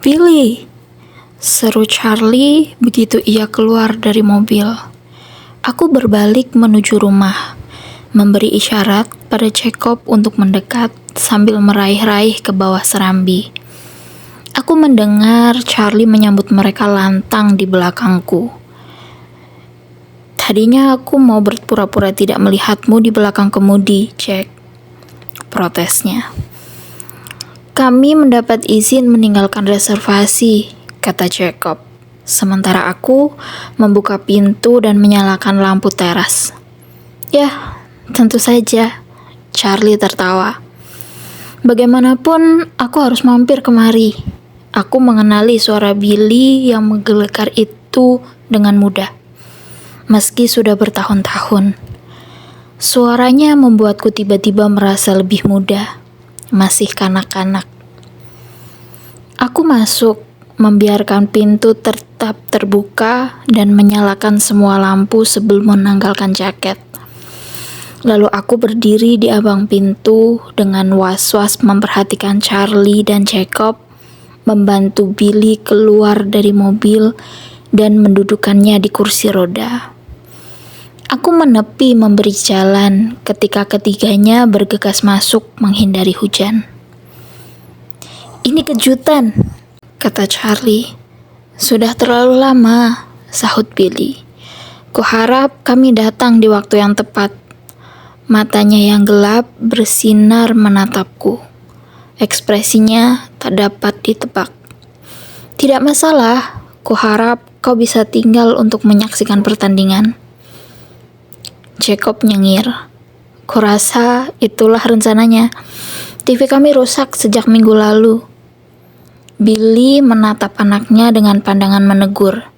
"Billy!" seru Charlie begitu ia keluar dari mobil. Aku berbalik menuju rumah, memberi isyarat pada Jacob untuk mendekat sambil meraih-raih ke bawah serambi. Aku mendengar Charlie menyambut mereka lantang di belakangku. "Tadinya aku mau berpura-pura tidak melihatmu di belakang kemudi, Jack," protesnya. "Kami mendapat izin meninggalkan reservasi," kata Jacob, sementara aku membuka pintu dan menyalakan lampu teras. "Ya, tentu saja," Charlie tertawa. "Bagaimanapun, aku harus mampir kemari." Aku mengenali suara Billy yang menggelegar itu dengan mudah. Meski sudah bertahun-tahun, suaranya membuatku tiba-tiba merasa lebih muda, masih kanak-kanak. Aku masuk, membiarkan pintu tetap terbuka dan menyalakan semua lampu sebelum menanggalkan jaket. Lalu aku berdiri di ambang pintu dengan was-was memperhatikan Charlie dan Jacob membantu Billy keluar dari mobil dan mendudukannya di kursi roda. Aku menepi memberi jalan ketika ketiganya bergegas masuk menghindari hujan. "Ini kejutan," kata Charlie. "Sudah terlalu lama," sahut Billy. "Kuharap kami datang di waktu yang tepat." Matanya yang gelap bersinar menatapku. Ekspresinya tak dapat ditebak. "Tidak masalah, kuharap kau bisa tinggal untuk menyaksikan pertandingan." Jacob nyengir. "Kurasa itulah rencananya. TV kami rusak sejak minggu lalu." Billy menatap anaknya dengan pandangan menegur.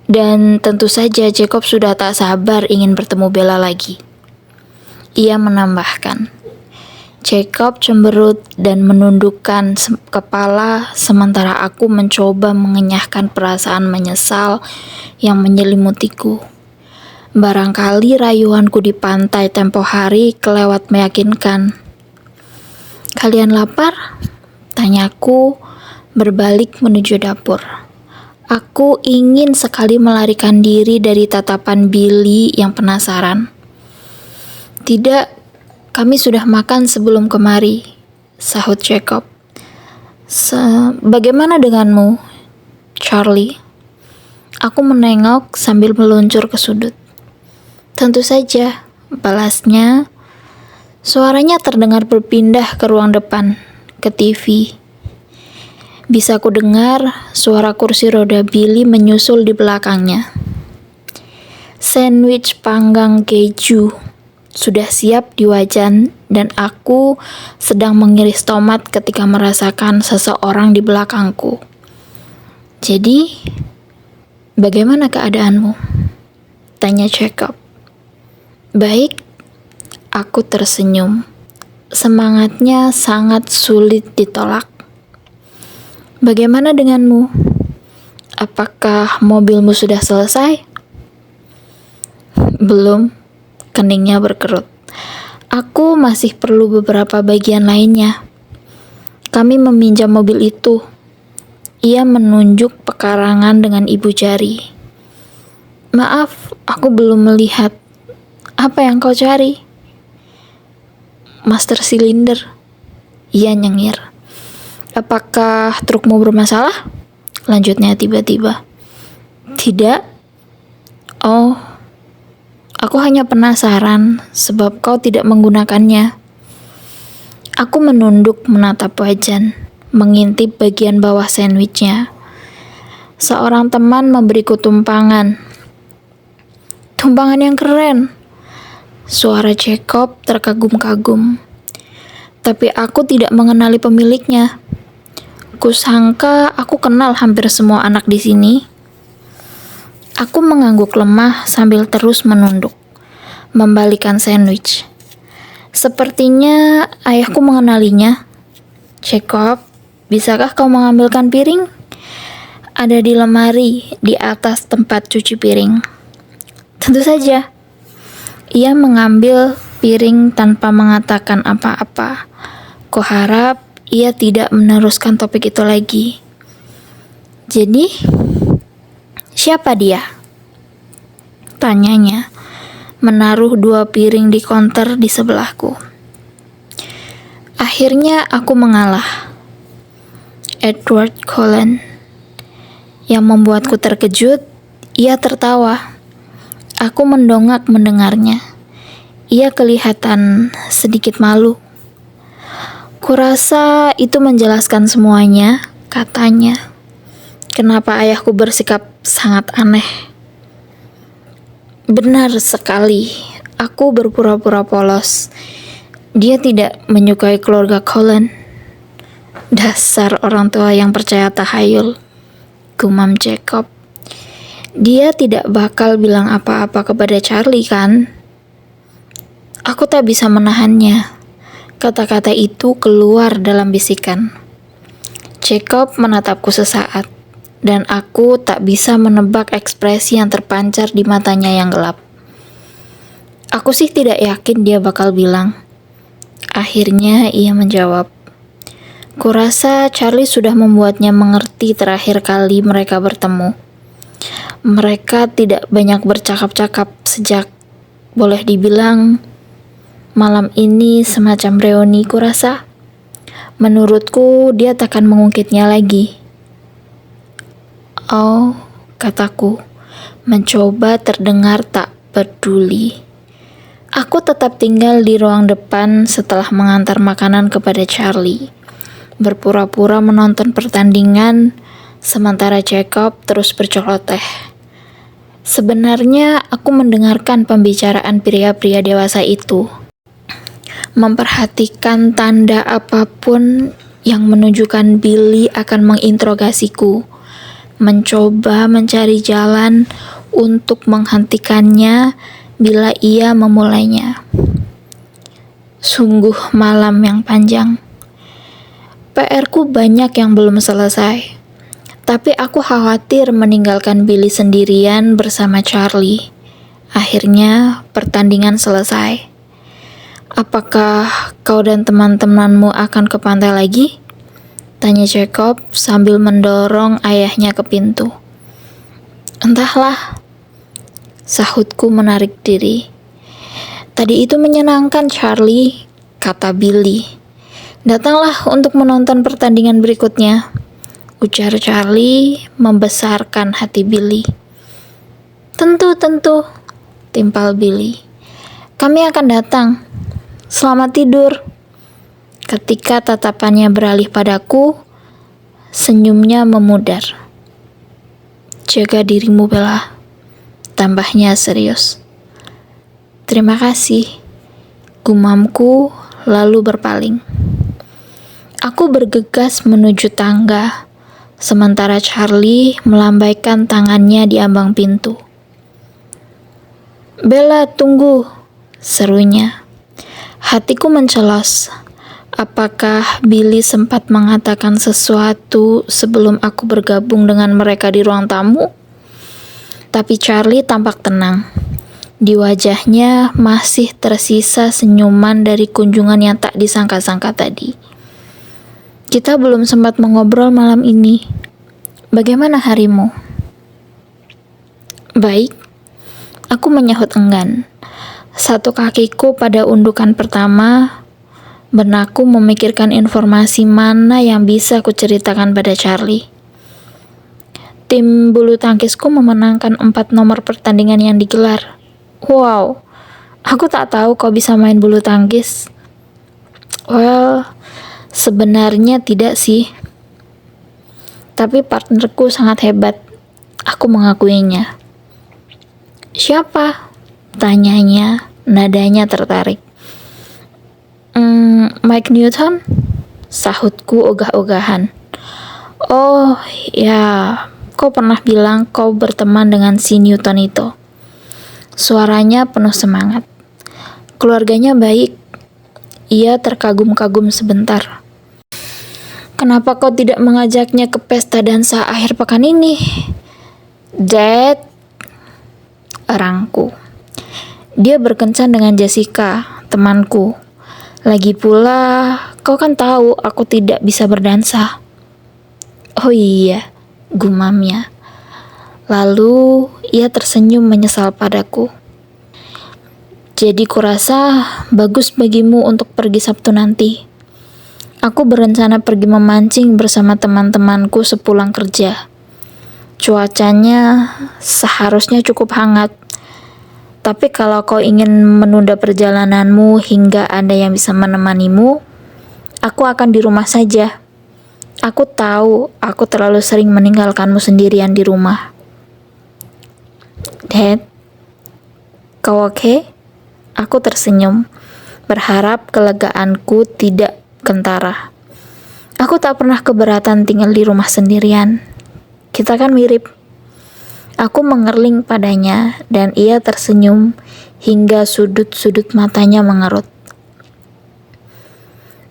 Dan tentu saja Jacob sudah tak sabar ingin bertemu Bella lagi. Ia menambahkan. Jacob cemberut dan menundukkan kepala sementara aku mencoba mengenyahkan perasaan menyesal yang menyelimutiku. Barangkali rayuanku di pantai tempo hari kelewat meyakinkan. "Kalian lapar?" tanyaku berbalik menuju dapur. Aku ingin sekali melarikan diri dari tatapan Billy yang penasaran. "Tidak, kami sudah makan sebelum kemari," sahut Jacob. "Bagaimana denganmu, Charlie?" Aku menengok sambil meluncur ke sudut. "Tentu saja," balasnya. Suaranya terdengar berpindah ke ruang depan, ke TV. Bisa ku dengar suara kursi roda Billy menyusul di belakangnya. Sandwich panggang keju sudah siap di wajan dan aku sedang mengiris tomat ketika merasakan seseorang di belakangku. "Jadi, bagaimana keadaanmu?" tanya Jacob. "Baik," aku tersenyum. Semangatnya sangat sulit ditolak. "Bagaimana denganmu? Apakah mobilmu sudah selesai?" "Belum," keningnya berkerut. "Aku masih perlu beberapa bagian lainnya. Kami meminjam mobil itu." Ia menunjuk pekarangan dengan ibu jari. "Maaf, aku belum melihat. Apa yang kau cari?" "Master silinder," ia nyengir. "Apakah trukmu bermasalah?" lanjutnya tiba-tiba. "Tidak." "Oh, aku hanya penasaran sebab kau tidak menggunakannya." Aku menunduk menatap wajan, mengintip bagian bawah sandwichnya. Seorang teman memberiku tumpangan. "Tumpangan yang keren," suara Jacob terkagum-kagum. Tapi aku tidak mengenali pemiliknya. Kusangka aku kenal hampir semua anak di sini. Aku mengangguk lemah sambil terus menunduk, membalikan sandwich. Sepertinya ayahku mengenalinya. "Jacob, bisakah kau mengambilkan piring?" "Ada di lemari, di atas tempat cuci piring." "Tentu saja." Ia mengambil piring tanpa mengatakan apa-apa. Kuharap ia tidak meneruskan topik itu lagi. Jadi, siapa dia? Tanyanya, menaruh 2 piring di konter di sebelahku. Akhirnya aku mengalah. Edward Cullen. Yang membuatku terkejut, ia tertawa. Aku mendongak mendengarnya. Ia kelihatan sedikit malu. Kurasa itu menjelaskan semuanya, katanya. Kenapa ayahku bersikap sangat aneh. Benar sekali, aku berpura-pura polos. Dia tidak menyukai keluarga Cullen. Dasar orang tua yang percaya tahayul, gumam Jacob. Dia tidak bakal bilang apa-apa kepada Charlie, kan? Aku tak bisa menahannya. Kata-kata itu keluar dalam bisikan. Jacob menatapku sesaat, dan aku tak bisa menebak ekspresi yang terpancar di matanya yang gelap. Aku sih tidak yakin dia bakal bilang. Akhirnya ia menjawab. Kurasa Charlie sudah membuatnya mengerti terakhir kali mereka bertemu. Mereka tidak banyak bercakap-cakap sejak, boleh dibilang, malam ini semacam reuni kurasa. Menurutku dia takkan mengungkitnya lagi. Oh, kataku, mencoba terdengar tak peduli. Aku tetap tinggal di ruang depan setelah mengantar makanan kepada Charlie. Berpura-pura menonton pertandingan, sementara Jacob terus berceloteh. Sebenarnya aku mendengarkan pembicaraan pria-pria dewasa itu. Memperhatikan tanda apapun yang menunjukkan Billy akan menginterogasiku. Mencoba mencari jalan untuk menghentikannya bila ia memulainya. Sungguh malam yang panjang. PR-ku banyak yang belum selesai. Tapi aku khawatir meninggalkan Billy sendirian bersama Charlie. Akhirnya pertandingan selesai. Apakah kau dan teman-temanmu akan ke pantai lagi? Tanya Jacob sambil mendorong ayahnya ke pintu. Entahlah, sahutku menarik diri. Tadi itu menyenangkan, Charlie, kata Billy. Datanglah untuk menonton pertandingan berikutnya, ujar Charlie membesarkan hati Billy. Tentu, timpal Billy. Kami akan datang. Selamat tidur. Ketika tatapannya beralih padaku, senyumnya memudar. Jaga dirimu, Bella. Tambahnya serius. Terima kasih. Gumamku lalu berpaling. Aku bergegas menuju tangga, sementara Charlie melambaikan tangannya di ambang pintu. Bella, tunggu, serunya. Hatiku mencelos. Apakah Billy sempat mengatakan sesuatu sebelum aku bergabung dengan mereka di ruang tamu? Tapi Charlie tampak tenang. Di wajahnya masih tersisa senyuman dari kunjungan yang tak disangka-sangka tadi. Kita belum sempat mengobrol malam ini. Bagaimana harimu? Baik. Aku menyahut enggan. Satu kakiku pada undukan pertama, benakku memikirkan informasi mana yang bisa kuceritakan pada Charlie. Tim bulu tangkisku memenangkan 4 nomor pertandingan yang digelar. Wow, aku tak tahu kau bisa main bulu tangkis. Well, sebenarnya tidak sih. Tapi partnerku sangat hebat. Aku mengakuinya. Siapa? Tanyanya, nadanya tertarik. Mike Newton? Sahutku ogah-ogahan. Oh, ya, kau pernah bilang kau berteman dengan si Newton itu. Suaranya penuh semangat. Keluarganya baik. Ia terkagum-kagum sebentar. Kenapa kau tidak mengajaknya ke pesta dansa akhir pekan ini? Dad, erangku. Dia berkencan dengan Jessica, temanku. Lagi pula, kau kan tahu aku tidak bisa berdansa. Oh iya, gumamnya. Lalu ia tersenyum menyesal padaku. Jadi kurasa bagus bagimu untuk pergi Sabtu nanti. Aku berencana pergi memancing bersama teman-temanku sepulang kerja. Cuacanya seharusnya cukup hangat. Tapi kalau kau ingin menunda perjalananmu hingga ada yang bisa menemanimu, aku akan di rumah saja. Aku tahu aku terlalu sering meninggalkanmu sendirian di rumah. Dad, kau oke? Aku tersenyum, berharap kelegaanku tidak kentara. Aku tak pernah keberatan tinggal di rumah sendirian. Kita kan mirip. Aku mengerling padanya dan ia tersenyum hingga sudut-sudut matanya mengerut.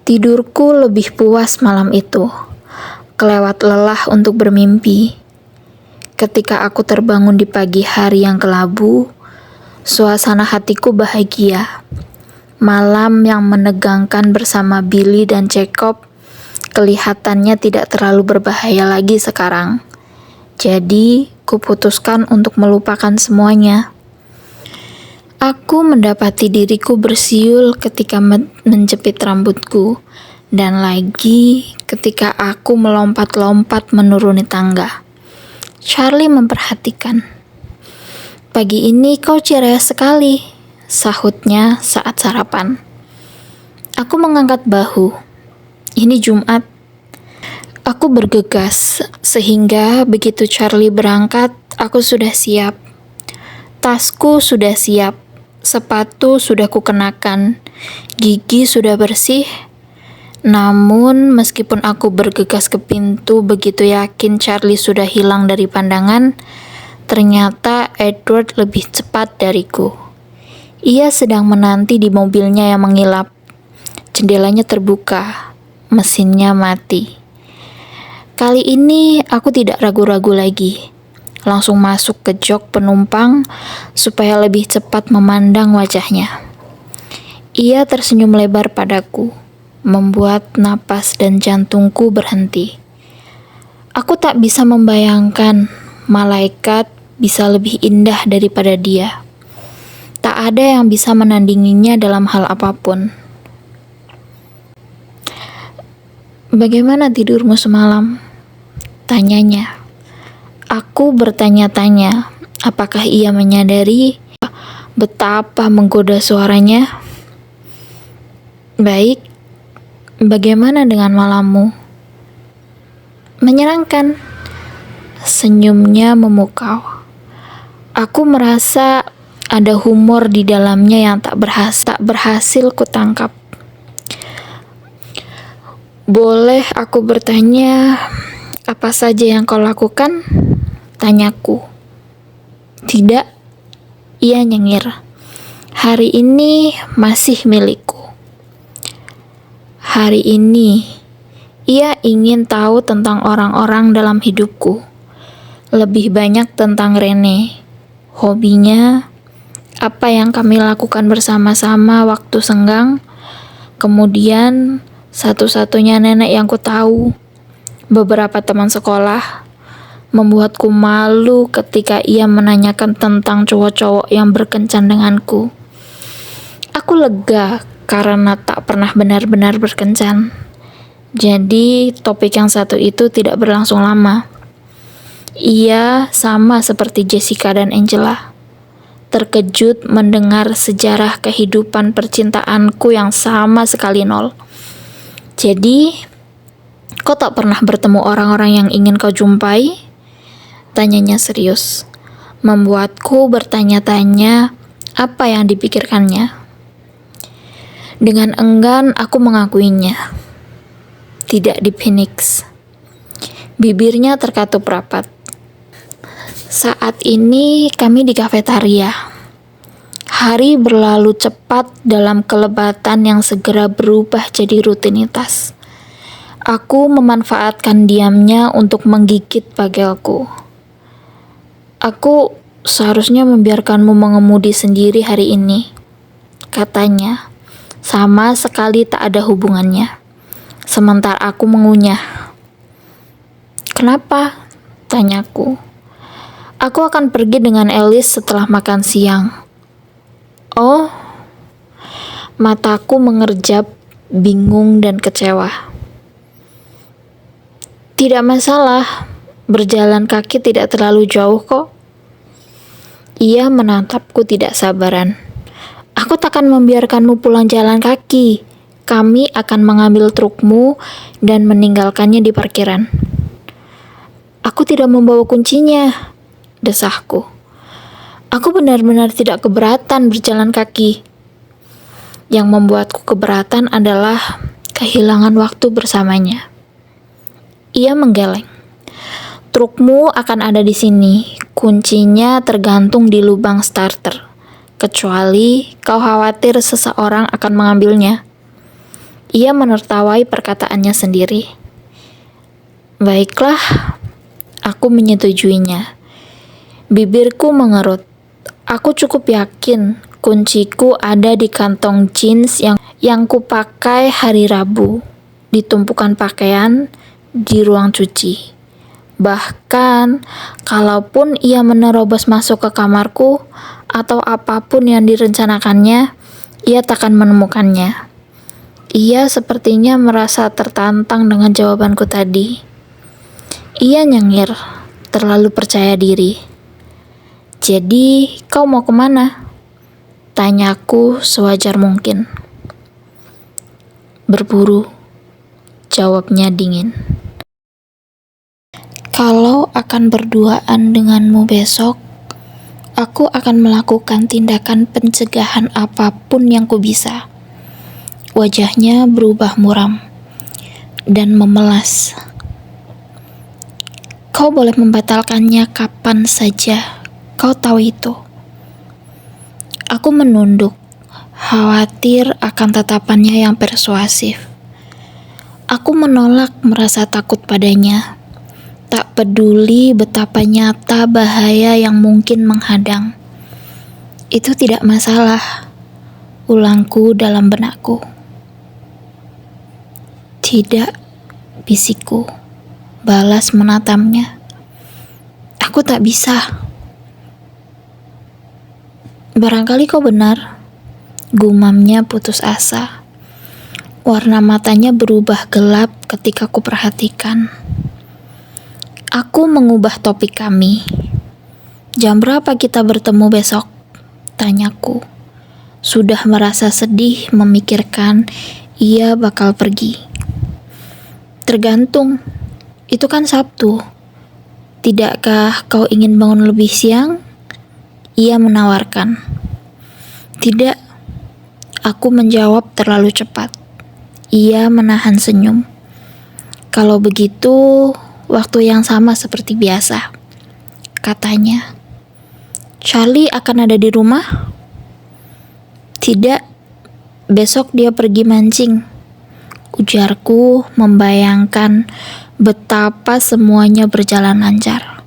Tidurku lebih puas malam itu. Kelewat lelah untuk bermimpi. Ketika aku terbangun di pagi hari yang kelabu, suasana hatiku bahagia. Malam yang menegangkan bersama Billy dan Jacob kelihatannya tidak terlalu berbahaya lagi sekarang. Jadi, kuputuskan untuk melupakan semuanya. Aku mendapati diriku bersiul ketika menjepit rambutku, dan lagi ketika aku melompat-lompat menuruni tangga. Charlie memperhatikan. Pagi ini kau ceria sekali, sahutnya saat sarapan. Aku mengangkat bahu. Ini Jumat. Aku bergegas, sehingga begitu Charlie berangkat, aku sudah siap. Tasku sudah siap, sepatu sudah kukenakan, gigi sudah bersih. Namun, meskipun aku bergegas ke pintu begitu yakin Charlie sudah hilang dari pandangan, ternyata Edward lebih cepat dariku. Ia sedang menanti di mobilnya yang mengilap. Jendelanya terbuka, mesinnya mati. Kali ini aku tidak ragu-ragu lagi. Langsung masuk ke jok penumpang supaya lebih cepat memandang wajahnya. Ia tersenyum lebar padaku, membuat napas dan jantungku berhenti. Aku tak bisa membayangkan malaikat bisa lebih indah daripada dia. Tak ada yang bisa menandinginya dalam hal apapun. Bagaimana tidurmu semalam? Tanyanya. Aku bertanya-tanya, apakah ia menyadari betapa menggoda suaranya? Baik, bagaimana dengan malammu? Menyenangkan. Senyumnya memukau. Aku merasa ada humor di dalamnya yang tak berhasil kutangkap. Boleh aku bertanya, apa saja yang kau lakukan? Tanyaku. Tidak, ia nyengir. Hari ini masih milikku. Hari ini, ia ingin tahu tentang orang-orang dalam hidupku. Lebih banyak tentang Rene. Hobinya, apa yang kami lakukan bersama-sama waktu senggang, kemudian satu-satunya nenek yang ku tahu, beberapa teman sekolah, membuatku malu ketika ia menanyakan tentang cowok-cowok yang berkencan denganku. Aku lega karena tak pernah benar-benar berkencan. Jadi topik yang satu itu tidak berlangsung lama. Ia sama seperti Jessica dan Angela. Terkejut mendengar sejarah kehidupan percintaanku yang sama sekali nol. Jadi, kau tak pernah bertemu orang-orang yang ingin kau jumpai? Tanyanya serius. Membuatku bertanya-tanya apa yang dipikirkannya. Dengan enggan aku mengakuinya. Tidak di Phoenix. Bibirnya terkatup rapat. Saat ini kami di kafetaria. Hari berlalu cepat dalam kelebatan yang segera berubah jadi rutinitas. Aku memanfaatkan diamnya untuk menggigit pagelku. Aku seharusnya membiarkanmu mengemudi sendiri hari ini, katanya. Sama sekali tak ada hubungannya. Sementara aku mengunyah. Kenapa? Tanyaku. Aku akan pergi dengan Alice setelah makan siang. Oh, mataku mengerjap, bingung dan kecewa. Tidak masalah, berjalan kaki tidak terlalu jauh kok. Ia menatapku tidak sabaran. Aku takkan membiarkanmu pulang jalan kaki. Kami akan mengambil trukmu dan meninggalkannya di parkiran. Aku tidak membawa kuncinya, desahku. Aku benar-benar tidak keberatan berjalan kaki. Yang membuatku keberatan adalah kehilangan waktu bersamanya. Ia menggeleng. Trukmu akan ada di sini. Kuncinya tergantung di lubang starter. Kecuali kau khawatir seseorang akan mengambilnya. Ia menertawai perkataannya sendiri. Baiklah, aku menyetujuinya. Bibirku mengerut. Aku cukup yakin kunciku ada di kantong jeans yang kupakai hari Rabu, di tumpukan pakaian di ruang cuci. Bahkan, kalaupun ia menerobos masuk ke kamarku atau apapun yang direncanakannya, ia takkan menemukannya. Ia sepertinya merasa tertantang dengan jawabanku tadi. Ia nyengir, terlalu percaya diri. Jadi, kau mau kemana? Tanyaku sewajar mungkin. Berburu, jawabnya dingin. Kalau akan berduaan denganmu besok, aku akan melakukan tindakan pencegahan apapun yang ku bisa. Wajahnya berubah muram dan memelas. Kau boleh membatalkannya kapan saja, kau tahu itu. Aku menunduk, khawatir akan tatapannya yang persuasif. Aku menolak merasa takut padanya, tak peduli betapa nyata bahaya yang mungkin menghadang. Itu tidak masalah, ulangku dalam benakku. Tidak, bisikku, balas menatapnya. Aku tak bisa. Barangkali kau benar, gumamnya putus asa. Warna matanya berubah gelap ketika ku perhatikan. Aku mengubah topik kami. Jam berapa kita bertemu besok? Tanyaku. Sudah merasa sedih memikirkan ia bakal pergi. Tergantung, itu kan Sabtu. Tidakkah kau ingin bangun lebih siang? Ia menawarkan. Tidak, aku menjawab terlalu cepat. Ia menahan senyum. Kalau begitu, waktu yang sama seperti biasa, katanya. Charlie akan ada di rumah? Tidak, besok dia pergi mancing. Ujarku membayangkan betapa semuanya berjalan lancar.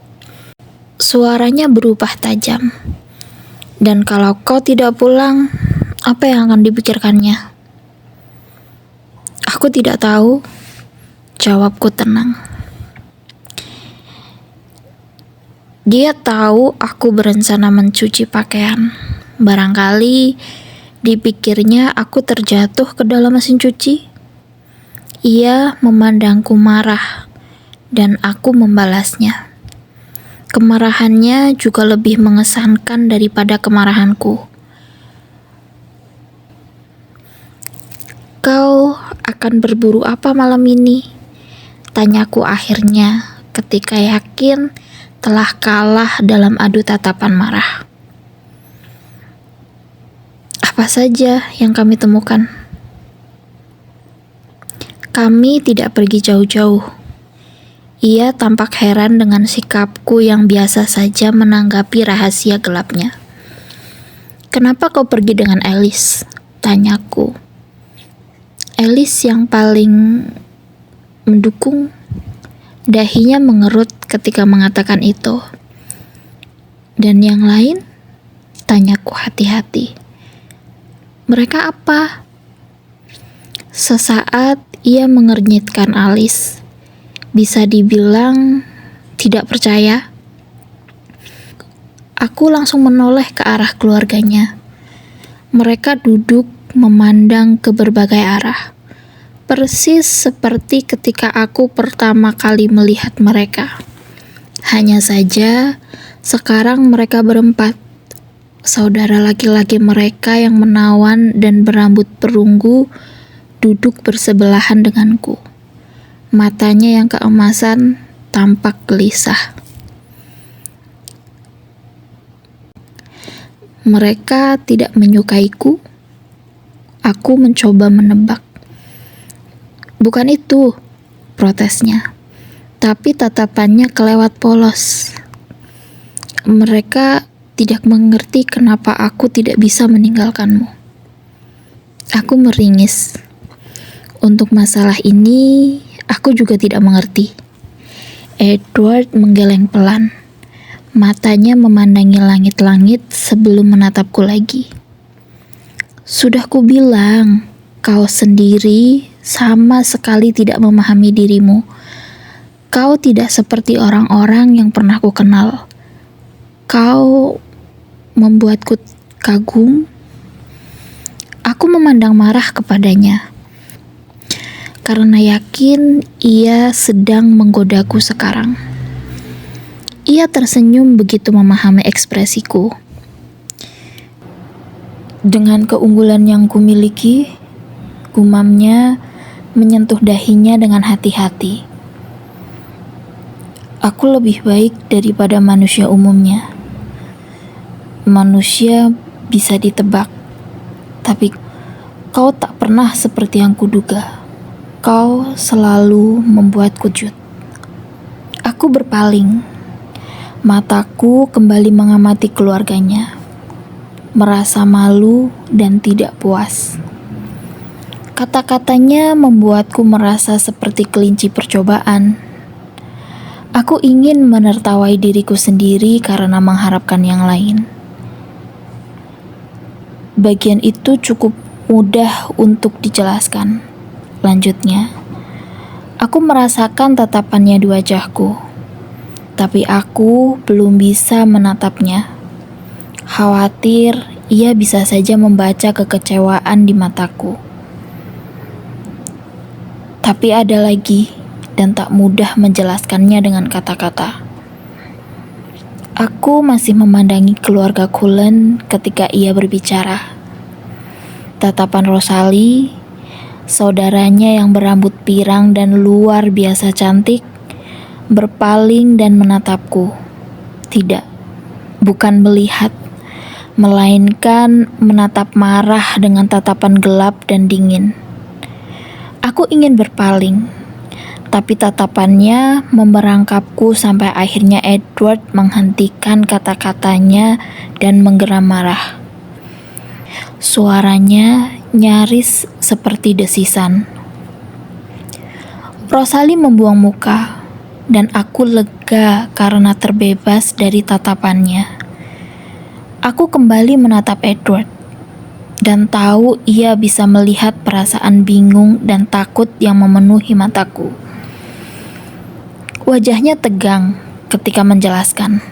Suaranya berubah tajam. Dan kalau kau tidak pulang, apa yang akan dipikirkannya? Aku tidak tahu, jawabku tenang. Dia tahu aku berencana mencuci pakaian. Barangkali dipikirnya aku terjatuh ke dalam mesin cuci. Ia memandangku marah, dan aku membalasnya. Kemarahannya juga lebih mengesankan daripada kemarahanku. Kau akan berburu apa malam ini? Tanyaku akhirnya ketika yakin telah kalah dalam adu tatapan marah. Apa saja yang kami temukan? Kami tidak pergi jauh-jauh. Ia tampak heran dengan sikapku yang biasa saja menanggapi rahasia gelapnya. Kenapa kau pergi dengan Alice? Tanyaku. Alice yang paling mendukung. Dahinya mengerut ketika mengatakan itu. Dan yang lain? Tanyaku hati-hati. Mereka apa? Sesaat ia mengernyitkan alis. Bisa dibilang Tidak percaya? Aku langsung menoleh ke arah keluarganya. Mereka duduk memandang ke berbagai arah. Persis seperti ketika aku pertama kali melihat mereka. Hanya saja, sekarang mereka berempat. Saudara laki-laki mereka yang menawan dan berambut perunggu duduk bersebelahan denganku. Matanya yang keemasan tampak gelisah. Mereka tidak menyukaiku. Aku mencoba menebak. Bukan itu, protesnya. Tapi tatapannya kelewat polos. Mereka tidak mengerti kenapa aku tidak bisa meninggalkanmu. Aku meringis. Untuk masalah ini, aku juga tidak mengerti. Edward menggeleng pelan. Matanya memandangi langit-langit sebelum menatapku lagi. Sudah kubilang, kau sendiri sama sekali tidak memahami dirimu. Kau tidak seperti orang-orang yang pernah kukenal. Kau membuatku kagum. Aku memandang marah kepadanya, karena yakin ia sedang menggodaku sekarang. Ia tersenyum begitu memahami ekspresiku. Dengan keunggulan yang kumiliki, gumamnya menyentuh dahinya dengan hati-hati. Aku lebih baik daripada manusia umumnya. Manusia bisa ditebak, tapi kau tak pernah seperti yang kuduga. Kau selalu membuatku jut. Aku berpaling. Mataku kembali mengamati keluarganya. Merasa malu dan tidak puas. Kata-katanya membuatku merasa seperti kelinci percobaan. Aku ingin menertawai diriku sendiri karena mengharapkan yang lain. Bagian itu cukup mudah untuk dijelaskan. Lanjutnya, aku merasakan tatapannya di wajahku, tapi aku belum bisa menatapnya. Khawatir ia bisa saja membaca kekecewaan di mataku. Tapi ada lagi, dan tak mudah menjelaskannya dengan kata-kata. Aku masih memandangi keluarga Cullen ketika ia berbicara. Tatapan Rosalie, saudaranya yang berambut pirang dan luar biasa cantik, berpaling dan menatapku. Tidak, bukan melihat, melainkan menatap marah dengan tatapan gelap dan dingin. Aku ingin berpaling, tapi tatapannya memerangkapku sampai akhirnya Edward menghentikan kata-katanya dan menggeram marah. Suaranya nyaris seperti desisan. Rosalie membuang muka, dan aku lega karena terbebas dari tatapannya. Aku kembali menatap Edward, dan tahu ia bisa melihat perasaan bingung dan takut yang memenuhi mataku. Wajahnya tegang ketika menjelaskan.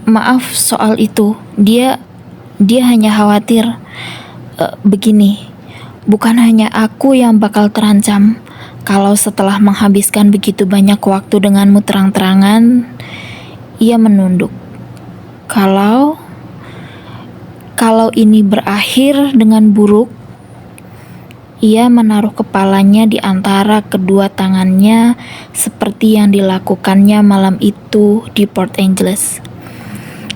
Maaf soal itu. Dia hanya khawatir. Begini, bukan hanya aku yang bakal terancam. Kalau setelah menghabiskan begitu banyak waktu denganmu terang-terangan, ia menunduk. Kalau ini berakhir dengan buruk, ia menaruh kepalanya di antara kedua tangannya seperti yang dilakukannya malam itu di Port Angeles.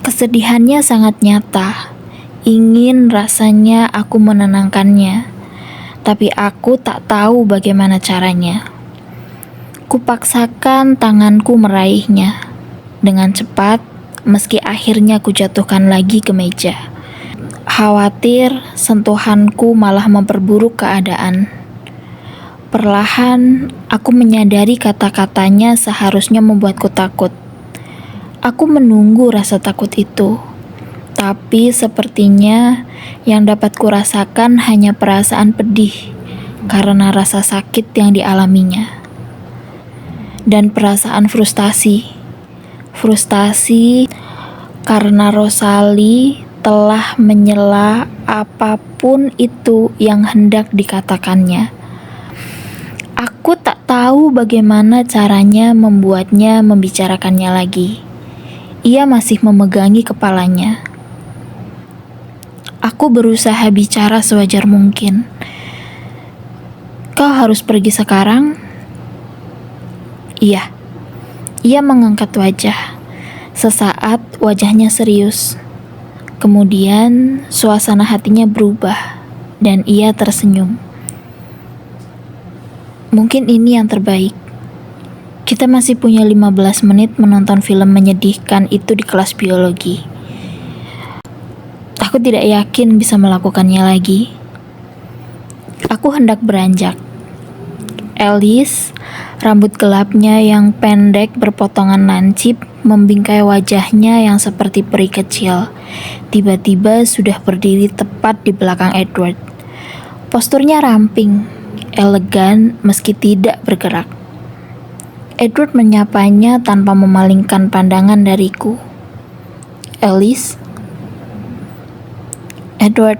Kesedihannya sangat nyata. Ingin rasanya aku menenangkannya, tapi aku tak tahu bagaimana caranya. Kupaksakan tanganku meraihnya dengan cepat, meski akhirnya kujatuhkan lagi ke meja. Khawatir sentuhanku malah memperburuk keadaan. Perlahan, aku menyadari kata-katanya seharusnya membuatku takut. Aku menunggu rasa takut itu, tapi sepertinya yang dapat kurasakan hanya perasaan pedih karena rasa sakit yang dialaminya. dan perasaan frustasi. Frustasi karena Rosali telah menyela apapun itu yang hendak dikatakannya. Aku tak tahu bagaimana caranya membuatnya membicarakannya lagi. Ia masih memegangi kepalanya. Aku berusaha bicara sewajar mungkin. Kau harus pergi sekarang? Iya. Ia mengangkat wajah. Sesaat wajahnya serius. Kemudian suasana hatinya berubah dan ia tersenyum. Mungkin ini yang terbaik. Kita masih punya 15 menit menonton film menyedihkan itu di kelas biologi. Aku tidak yakin bisa melakukannya lagi. Aku hendak beranjak. Alice, rambut gelapnya yang pendek berpotongan lancip membingkai wajahnya yang seperti peri kecil. Tiba-tiba sudah berdiri tepat di belakang Edward. Posturnya ramping, elegan meski tidak bergerak. Edward menyapanya tanpa memalingkan pandangan dariku. Alice? Edward,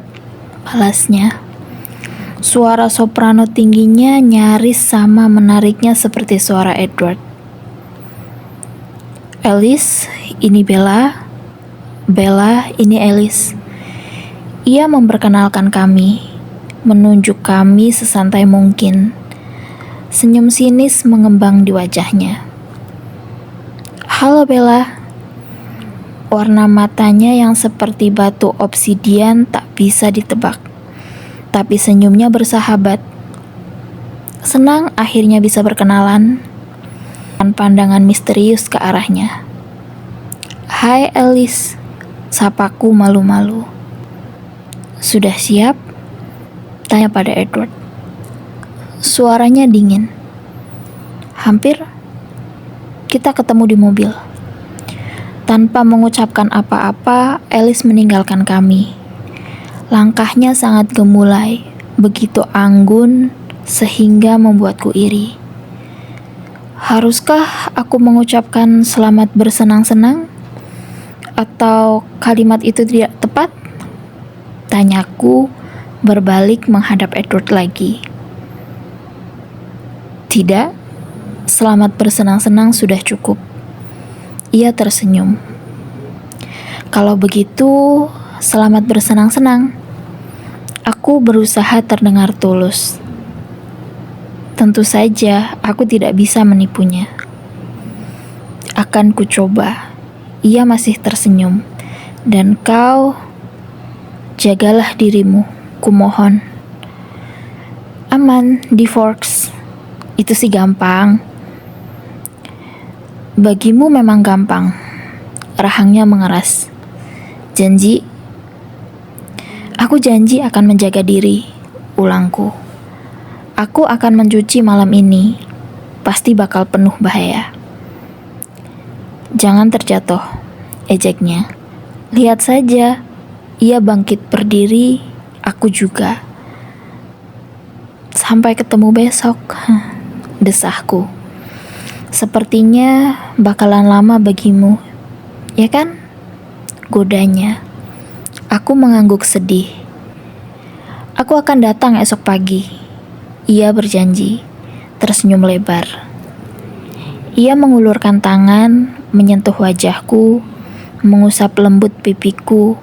balasnya. Suara soprano tingginya nyaris sama menariknya seperti suara Edward. Alice, ini Bella. Bella, ini Alice. Ia memperkenalkan kami, menunjuk kami sesantai mungkin. Senyum sinis mengembang di wajahnya. Halo Bella. Warna matanya yang seperti batu obsidian tak bisa ditebak. Tapi senyumnya bersahabat. Senang akhirnya bisa berkenalan. Dan pandangan misterius ke arahnya. Hai Alice, sapaku malu-malu. Sudah siap? Tanya pada Edward. Suaranya dingin. Hampir. Kita ketemu di mobil. Tanpa mengucapkan apa-apa, Alice meninggalkan kami. Langkahnya sangat gemulai, begitu anggun sehingga membuatku iri. Haruskah aku mengucapkan selamat bersenang-senang? Atau kalimat itu tidak tepat? Tanyaku berbalik menghadap Edward lagi. Tidak, selamat bersenang-senang sudah cukup. Ia tersenyum. Kalau begitu, selamat bersenang-senang. Aku berusaha terdengar tulus. Tentu saja aku tidak bisa menipunya. Akan ku coba. Ia masih tersenyum. Dan kau, jagalah dirimu, kumohon. Aman di Forks. Itu sih gampang. Bagimu memang gampang. Rahangnya mengeras. Janji? Aku janji akan menjaga diri, ulangku. Aku akan mencuci malam ini. Pasti bakal penuh bahaya. Jangan terjatuh, ejeknya. Lihat saja, ia bangkit berdiri, aku juga. Sampai ketemu besok, desahku. Sepertinya bakalan lama bagimu, ya kan? Godanya. Aku mengangguk sedih. Aku akan datang esok pagi. Ia berjanji, tersenyum lebar. Ia mengulurkan tangan, menyentuh wajahku, mengusap lembut pipiku,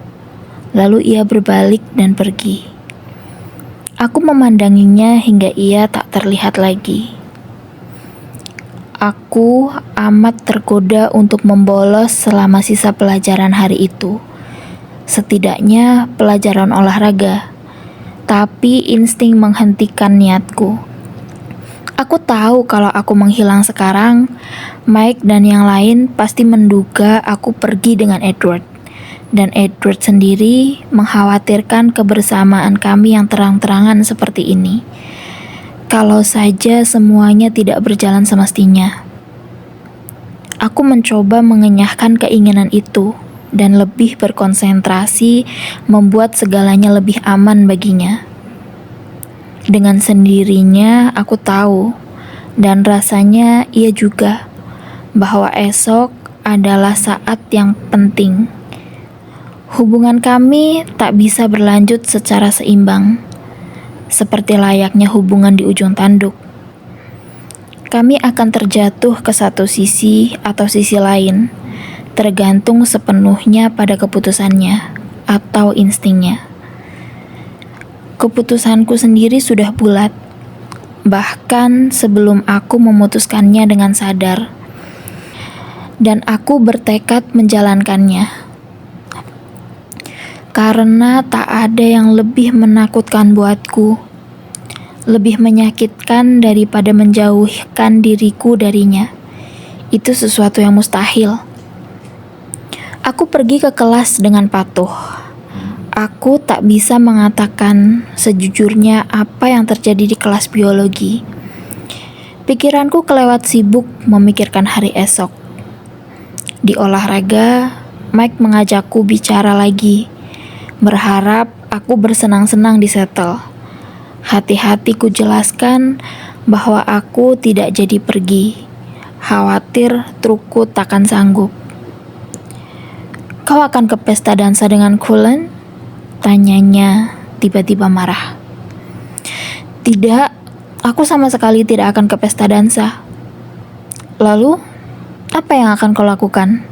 lalu ia berbalik dan pergi. Aku memandanginya hingga ia tak terlihat lagi. Aku amat tergoda untuk membolos selama sisa pelajaran hari itu. Setidaknya pelajaran olahraga. Tapi insting menghentikan niatku. Aku tahu kalau aku menghilang sekarang, Mike dan yang lain pasti menduga aku pergi dengan Edward. Dan Edward sendiri mengkhawatirkan kebersamaan kami yang terang-terangan seperti ini. Kalau saja semuanya tidak berjalan semestinya. Aku mencoba mengenyahkan keinginan itu dan lebih berkonsentrasi membuat segalanya lebih aman baginya. Dengan sendirinya aku tahu Dan rasanya ia juga bahwa esok adalah saat yang penting. Hubungan kami tak bisa berlanjut secara seimbang, seperti layaknya hubungan di ujung tanduk. Kami akan terjatuh ke satu sisi atau sisi lain, tergantung sepenuhnya pada keputusannya atau instingnya. Keputusanku sendiri sudah bulat, bahkan sebelum aku memutuskannya dengan sadar, dan aku bertekad menjalankannya. Karena tak ada yang lebih menakutkan buatku, lebih menyakitkan daripada menjauhkan diriku darinya. Itu sesuatu yang mustahil. Aku pergi ke kelas dengan patuh. Aku tak bisa mengatakan sejujurnya apa yang terjadi di kelas biologi. Pikiranku kelewat sibuk memikirkan hari esok. Di olahraga, Mike mengajakku bicara lagi, berharap aku bersenang-senang di settle. Hati-hati ku jelaskan bahwa aku tidak jadi pergi. Khawatir trukku takkan sanggup. Kau akan ke pesta dansa dengan Cullen? Tanyanya tiba-tiba marah. Tidak, aku sama sekali tidak akan ke pesta dansa. Lalu, apa yang akan kau lakukan?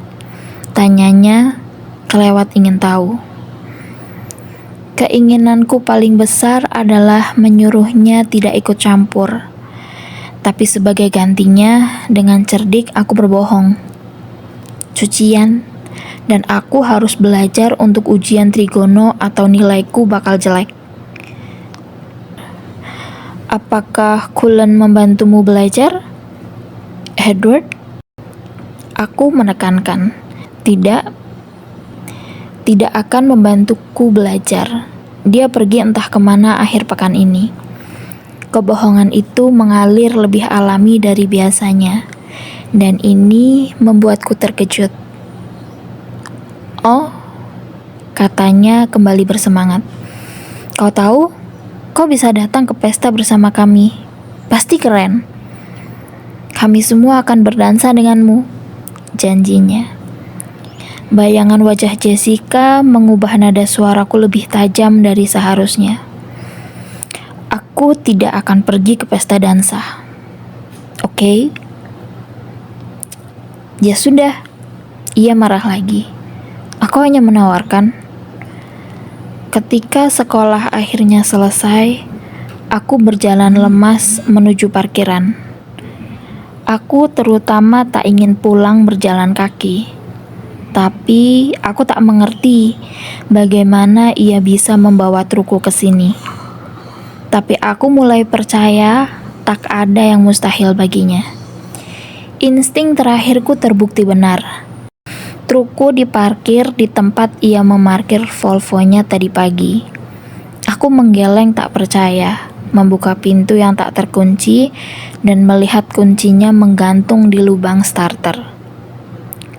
Tanyanya kelewat ingin tahu. Keinginanku paling besar adalah menyuruhnya tidak ikut campur. Tapi sebagai gantinya, dengan cerdik aku berbohong. Cucian, dan aku harus belajar untuk ujian trigono atau nilaiku bakal jelek. Apakah Cullen membantumu belajar, Edward? Aku menekankan, tidak akan membantuku belajar. Dia pergi entah kemana akhir pekan ini. Kebohongan itu mengalir lebih alami dari biasanya, dan ini membuatku terkejut. Oh, katanya kembali bersemangat. Kau tahu, kau bisa datang ke pesta bersama kami. Pasti keren. Kami semua akan berdansa denganmu, janjinya. Bayangan wajah Jessica mengubah nada suaraku lebih tajam dari seharusnya. Aku tidak akan pergi ke pesta dansa. Oke? Ya sudah, ia marah lagi. Aku hanya menawarkan. Ketika sekolah akhirnya selesai, aku berjalan lemas menuju parkiran. Aku terutama tak ingin pulang berjalan kaki. Tapi aku tak mengerti bagaimana ia bisa membawa trukku ke sini. Tapi aku mulai percaya tak ada yang mustahil baginya. Insting terakhirku terbukti benar. Trukku diparkir di tempat ia memarkir Volvo-nya tadi pagi. Aku menggeleng tak percaya, membuka pintu yang tak terkunci dan melihat kuncinya menggantung di lubang starter.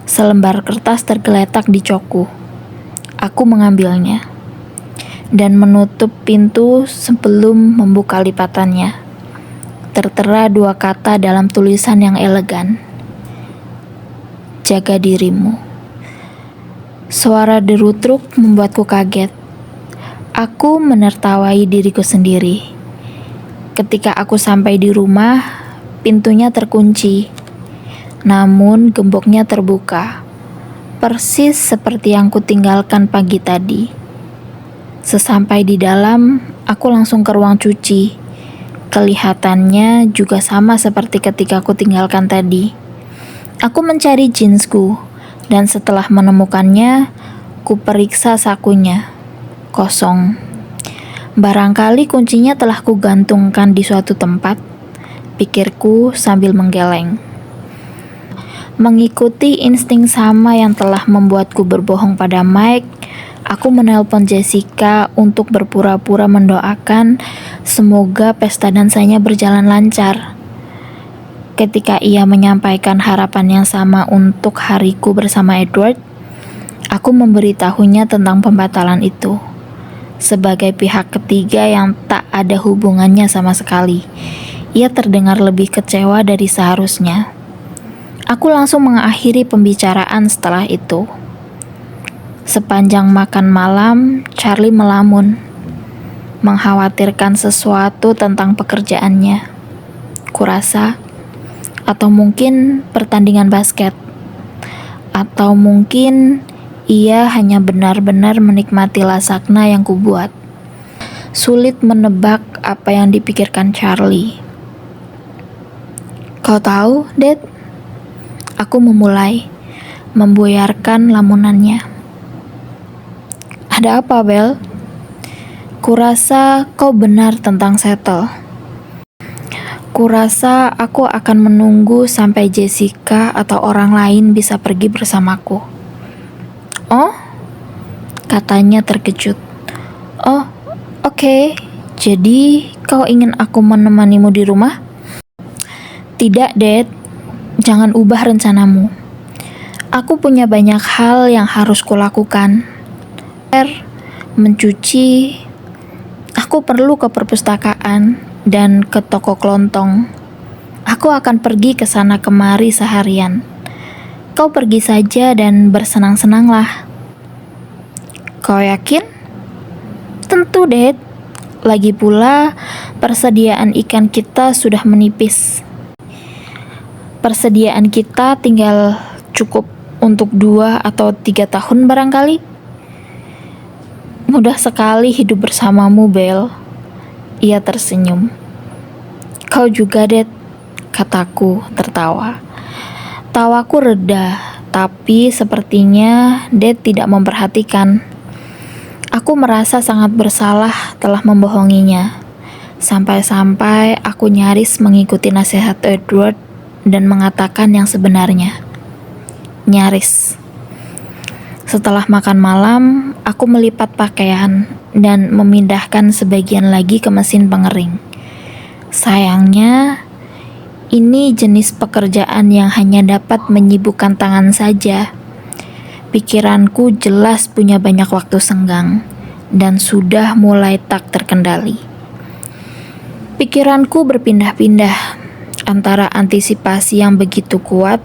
Selembar kertas tergeletak di cokku. Aku mengambilnya dan menutup pintu sebelum membuka lipatannya. Tertera 2 kata dalam tulisan yang elegan. Jaga dirimu. Suara deru truk membuatku kaget. Aku menertawai diriku sendiri. Ketika aku sampai di rumah, pintunya terkunci. Namun gemboknya terbuka. Persis seperti yang kutinggalkan pagi tadi. Sesampai di dalam, aku langsung ke ruang cuci. Kelihatannya juga sama seperti ketika aku tinggalkan tadi. Aku mencari jeansku. Dan setelah menemukannya, ku periksa sakunya. Kosong. Barangkali kuncinya telah kugantungkan di suatu tempat, pikirku sambil menggeleng. Mengikuti insting sama yang telah membuatku berbohong pada Mike, aku menelpon Jessica untuk berpura-pura mendoakan semoga pesta dansanya berjalan lancar. Ketika ia menyampaikan harapan yang sama untuk hariku bersama Edward, aku memberitahunya tentang pembatalan itu. Sebagai pihak ketiga yang tak ada hubungannya sama sekali, Ia terdengar lebih kecewa dari seharusnya. Aku langsung mengakhiri pembicaraan setelah itu. Sepanjang makan malam, Charlie melamun, mengkhawatirkan sesuatu tentang pekerjaannya. Kurasa, atau mungkin pertandingan basket, atau mungkin ia hanya benar-benar menikmati lasagna yang kubuat. Sulit menebak apa yang dipikirkan Charlie. Kau tahu, Dad? Aku memulai, membuyarkan lamunannya. Ada apa, Bel? Kurasa kau benar tentang Settle. Kurasa aku akan menunggu sampai Jessica atau orang lain bisa pergi bersamaku. Oh? Katanya terkejut. Oh, oke. Jadi kau ingin aku menemanimu di rumah? Tidak, Dad. Jangan ubah rencanamu. Aku punya banyak hal yang harus kulakukan. Mencuci. Aku perlu ke perpustakaan dan ke toko kelontong. Aku akan pergi ke sana kemari seharian. Kau pergi saja dan bersenang-senanglah. Kau yakin? Tentu, Dad. Lagi pula, persediaan ikan kita sudah menipis. Persediaan kita tinggal cukup untuk 2 atau 3 tahun barangkali. Mudah sekali hidup bersamamu, Bel. Ia tersenyum. Kau juga, Dad, kataku tertawa. Tawaku reda, tapi sepertinya Dad tidak memperhatikan. Aku merasa sangat bersalah telah membohonginya. Sampai-sampai aku nyaris mengikuti nasihat Edward dan mengatakan yang sebenarnya. Nyaris. Setelah makan malam, aku melipat pakaian dan memindahkan sebagian lagi ke mesin pengering. Sayangnya, ini jenis pekerjaan yang hanya dapat menyibukkan tangan saja. Pikiranku jelas punya banyak waktu senggang dan sudah mulai tak terkendali. Pikiranku berpindah-pindah antara antisipasi yang begitu kuat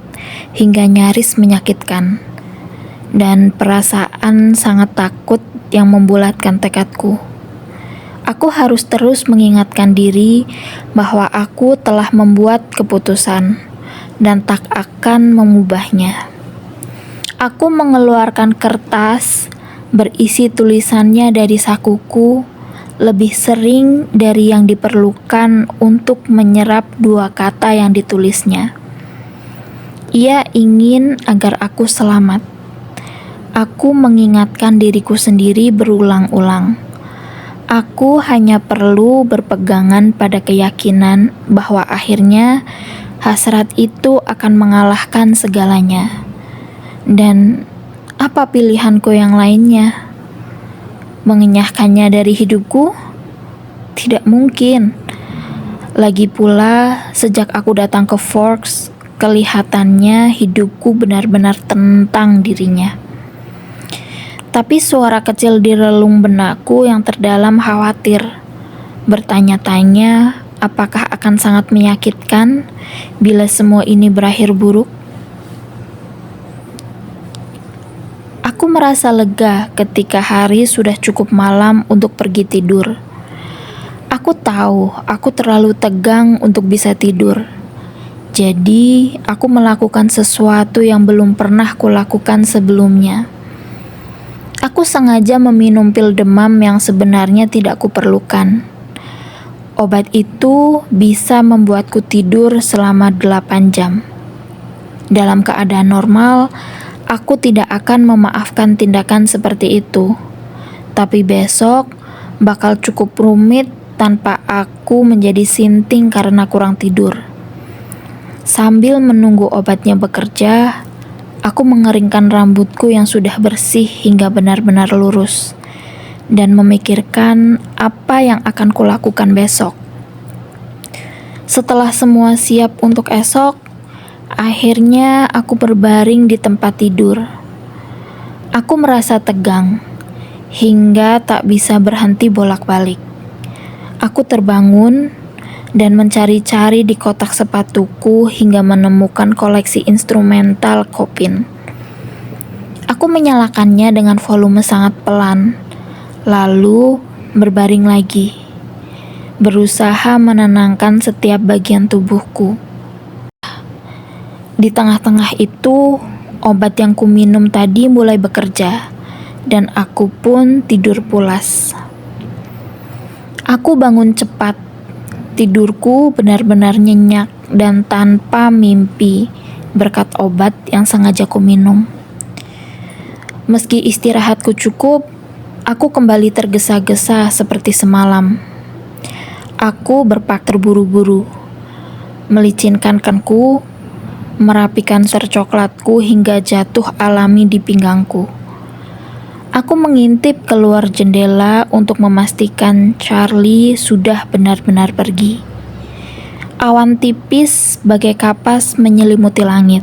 hingga nyaris menyakitkan, dan perasaan sangat takut yang membulatkan tekadku. Aku harus terus mengingatkan diri bahwa aku telah membuat keputusan dan tak akan mengubahnya. Aku mengeluarkan kertas berisi tulisannya dari sakuku lebih sering dari yang diperlukan untuk menyerap 2 kata yang ditulisnya. Ia ingin agar aku selamat. Aku mengingatkan diriku sendiri berulang-ulang. Aku hanya perlu berpegangan pada keyakinan bahwa akhirnya hasrat itu akan mengalahkan segalanya. Dan apa pilihanku yang lainnya? Mengenyahkannya dari hidupku? Tidak mungkin. Lagi pula, sejak aku datang ke Forks, kelihatannya hidupku benar-benar tentang dirinya. Tapi suara kecil di relung benakku yang terdalam khawatir, bertanya-tanya apakah akan sangat menyakitkan bila semua ini berakhir buruk. Aku merasa lega ketika hari sudah cukup malam untuk pergi tidur. Aku tahu aku terlalu tegang untuk bisa tidur. Jadi, aku melakukan sesuatu yang belum pernah kulakukan sebelumnya. Aku sengaja meminum pil demam yang sebenarnya tidak kuperlukan. Obat itu bisa membuatku tidur selama 8 jam. Dalam keadaan normal, aku tidak akan memaafkan tindakan seperti itu. Tapi besok bakal cukup rumit tanpa aku menjadi sinting karena kurang tidur. Sambil menunggu obatnya bekerja, aku mengeringkan rambutku yang sudah bersih hingga benar-benar lurus, dan memikirkan apa yang akan kulakukan besok. Setelah semua siap untuk esok, akhirnya aku berbaring di tempat tidur. Aku merasa tegang, hingga tak bisa berhenti bolak-balik. Aku terbangun dan mencari-cari di kotak sepatuku hingga menemukan koleksi instrumental Chopin. Aku menyalakannya dengan volume sangat pelan, lalu berbaring lagi, berusaha menenangkan setiap bagian tubuhku. Di tengah-tengah itu, obat yang kuminum tadi mulai bekerja, dan aku pun tidur pulas. Aku bangun cepat. Tidurku benar-benar nyenyak dan tanpa mimpi berkat obat yang sengaja kuminum. Meski istirahatku cukup, aku kembali tergesa-gesa seperti semalam. Aku berpak terburu-buru, melicinkan kanku, merapikan ser coklatku hingga jatuh alami di pinggangku. Aku mengintip keluar jendela untuk memastikan Charlie sudah benar-benar pergi. Awan tipis bagai kapas menyelimuti langit.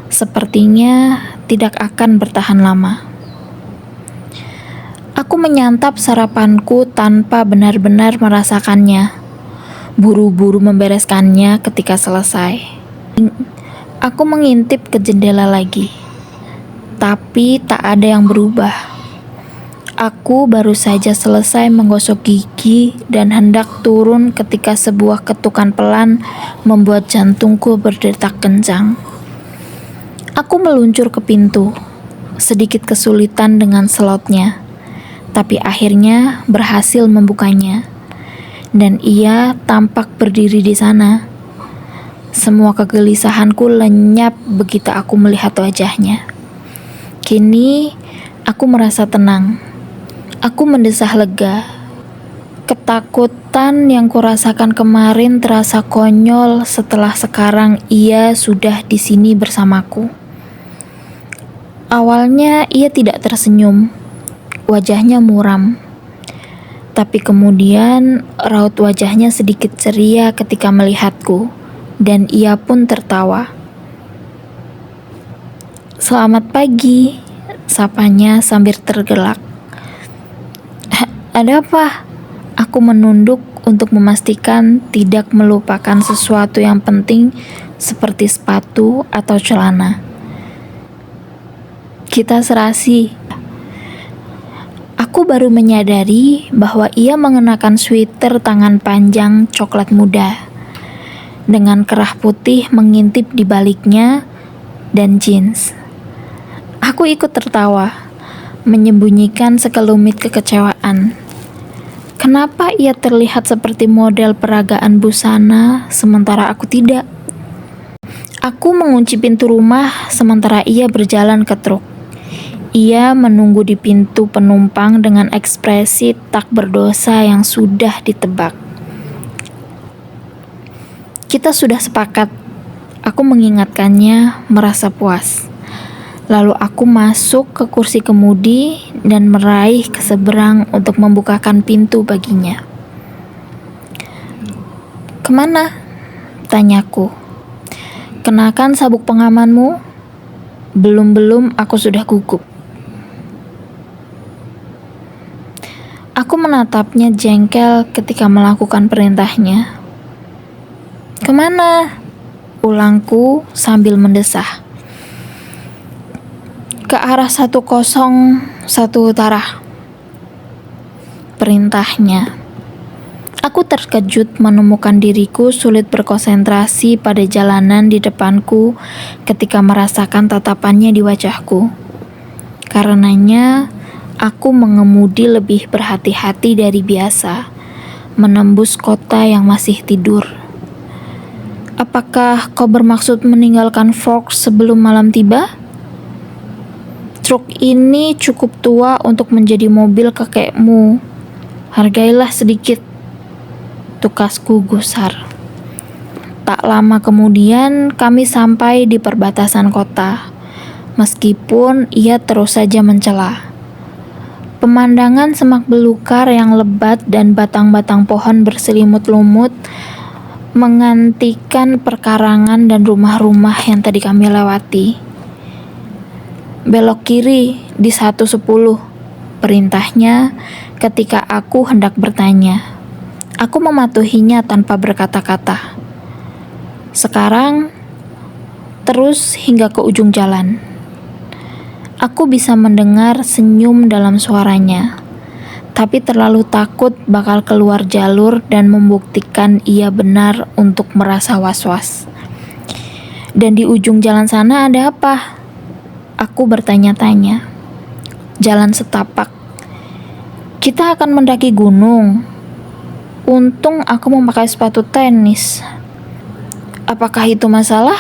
Sepertinya tidak akan bertahan lama. Aku menyantap sarapanku tanpa benar-benar merasakannya. Buru-buru membereskannya ketika selesai. Aku mengintip ke jendela lagi. Tapi tak ada yang berubah. Aku baru saja selesai menggosok gigi dan hendak turun ketika sebuah ketukan pelan membuat jantungku berdetak kencang. Aku meluncur ke pintu, sedikit kesulitan dengan slotnya, tapi akhirnya berhasil membukanya. Dan ia tampak berdiri di sana. Semua kegelisahanku lenyap begitu aku melihat wajahnya. Kini, aku merasa tenang. Aku mendesah lega. Ketakutan yang kurasakan kemarin terasa konyol setelah sekarang ia sudah di sini bersamaku. Awalnya ia tidak tersenyum. Wajahnya muram. Tapi kemudian raut wajahnya sedikit ceria ketika melihatku, dan ia pun tertawa. "Selamat pagi," sapanya sambil tergelak. "Ada apa?" Aku menunduk untuk memastikan tidak melupakan sesuatu yang penting seperti sepatu atau celana. "Kita serasi." Aku baru menyadari bahwa ia mengenakan sweater tangan panjang coklat muda, dengan kerah putih mengintip di baliknya, dan jeans. Aku ikut tertawa, menyembunyikan sekelumit kekecewaan. Kenapa ia terlihat seperti model peragaan busana, sementara aku tidak? Aku mengunci pintu rumah, sementara ia berjalan ke truk. Ia menunggu di pintu penumpang dengan ekspresi tak berdosa yang sudah ditebak. "Kita sudah sepakat," aku mengingatkannya, merasa puas. Lalu aku masuk ke kursi kemudi dan meraih ke seberang untuk membukakan pintu baginya. "Kemana?" tanyaku. "Kenakan sabuk pengamanmu." Belum aku sudah gugup. Aku menatapnya jengkel ketika melakukan perintahnya. "Kemana?" ulangku sambil mendesah. "Ke arah 101 utara," perintahnya. Aku terkejut menemukan diriku sulit berkonsentrasi pada jalanan di depanku ketika merasakan tatapannya di wajahku. Karenanya, aku mengemudi lebih berhati-hati dari biasa, menembus kota yang masih tidur. "Apakah kau bermaksud meninggalkan Forks sebelum malam tiba?" "Truk ini cukup tua untuk menjadi mobil kakekmu. Hargailah sedikit," tukasku gusar. Tak lama kemudian kami sampai di perbatasan kota, meskipun ia terus saja mencela. Pemandangan semak belukar yang lebat dan batang-batang pohon berselimut lumut menggantikan perkarangan dan rumah-rumah yang tadi kami lewati. "Belok kiri di 110," perintahnya ketika aku hendak bertanya. Aku mematuhinya tanpa berkata-kata. Sekarang, terus hingga ke ujung jalan. Aku bisa mendengar senyum dalam suaranya, tapi terlalu takut bakal keluar jalur dan membuktikan ia benar untuk merasa was-was. Dan di ujung jalan sana ada apa? Aku bertanya-tanya. Jalan setapak. Kita akan mendaki gunung. Untung aku memakai sepatu tenis. Apakah itu masalah?